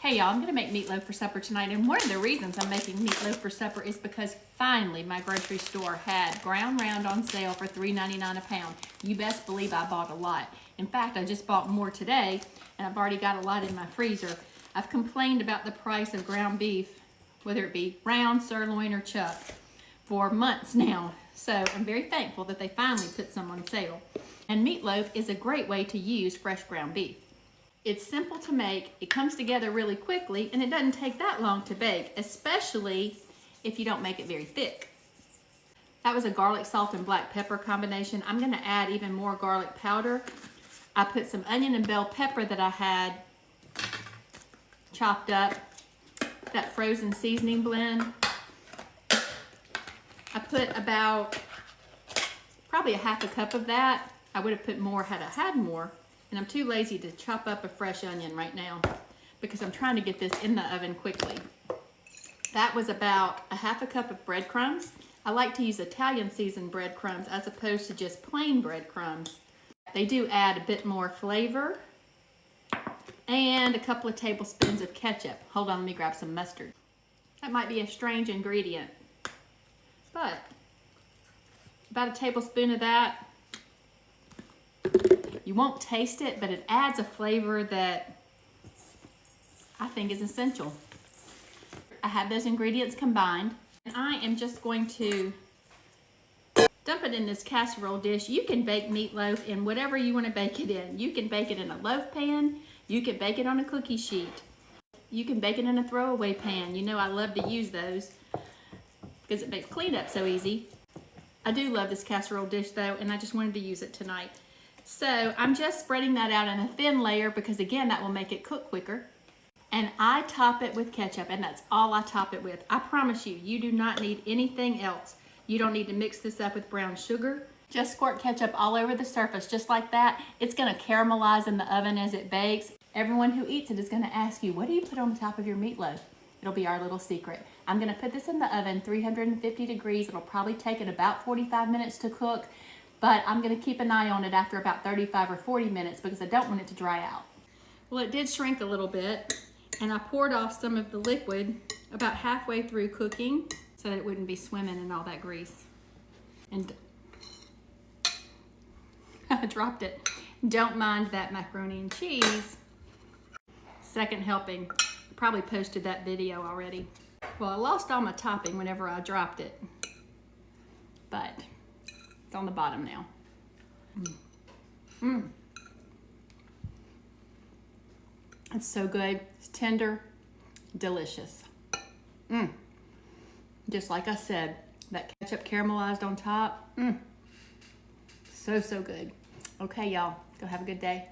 Hey y'all, I'm gonna make meatloaf for supper tonight, and one of the reasons I'm making meatloaf for supper is because finally my grocery store had ground round on sale for $3.99 a pound. You best believe I bought a lot. In fact, I just bought more today, and I've already got a lot in my freezer. I've complained about the price of ground beef, whether it be round, sirloin, or chuck, for months now. So I'm very thankful that they finally put some on sale. And meatloaf is a great way to use fresh ground beef. It's simple to make, it comes together really quickly, and it doesn't take that long to bake, especially if you don't make it very thick. That was a garlic, salt, and black pepper combination. I'm gonna add even more garlic powder. I put some onion and bell pepper that I had chopped up, that frozen seasoning blend. I put about probably a half a cup of that. I would have put more had I had more. And I'm too lazy to chop up a fresh onion right now because I'm trying to get this in the oven quickly. That was about a half a cup of breadcrumbs. I like to use Italian seasoned breadcrumbs as opposed to just plain breadcrumbs. They do add a bit more flavor. And a couple of tablespoons of ketchup. Hold on, let me grab some mustard. That might be a strange ingredient, but about a tablespoon of that. You won't taste it, but it adds a flavor that I think is essential. I have those ingredients combined, and I am just going to dump it in this casserole dish. You can bake meatloaf in whatever you want to bake it in. You can bake it in a loaf pan. You can bake it on a cookie sheet. You can bake it in a throwaway pan. You know I love to use those because it makes cleanup so easy. I do love this casserole dish though, and I just wanted to use it tonight. So I'm just spreading that out in a thin layer because again, that will make it cook quicker. And I top it with ketchup, and that's all I top it with. I promise you, you do not need anything else. You don't need to mix this up with brown sugar. Just squirt ketchup all over the surface, just like that. It's gonna caramelize in the oven as it bakes. Everyone who eats it is gonna ask you, what do you put on the top of your meatloaf? It'll be our little secret. I'm gonna put this in the oven, 350 degrees. It'll probably take it about 45 minutes to cook. But I'm gonna keep an eye on it after about 35 or 40 minutes because I don't want it to dry out. Well, it did shrink a little bit, and I poured off some of the liquid about halfway through cooking so that it wouldn't be swimming in all that grease. And I dropped it. Don't mind that macaroni and cheese. Second helping. I probably posted that video already. Well, I lost all my topping whenever I dropped it, but it's on the bottom now. It's so good. It's tender, delicious. Just like I said, that ketchup caramelized on top. So good. Okay, y'all, go have a good day.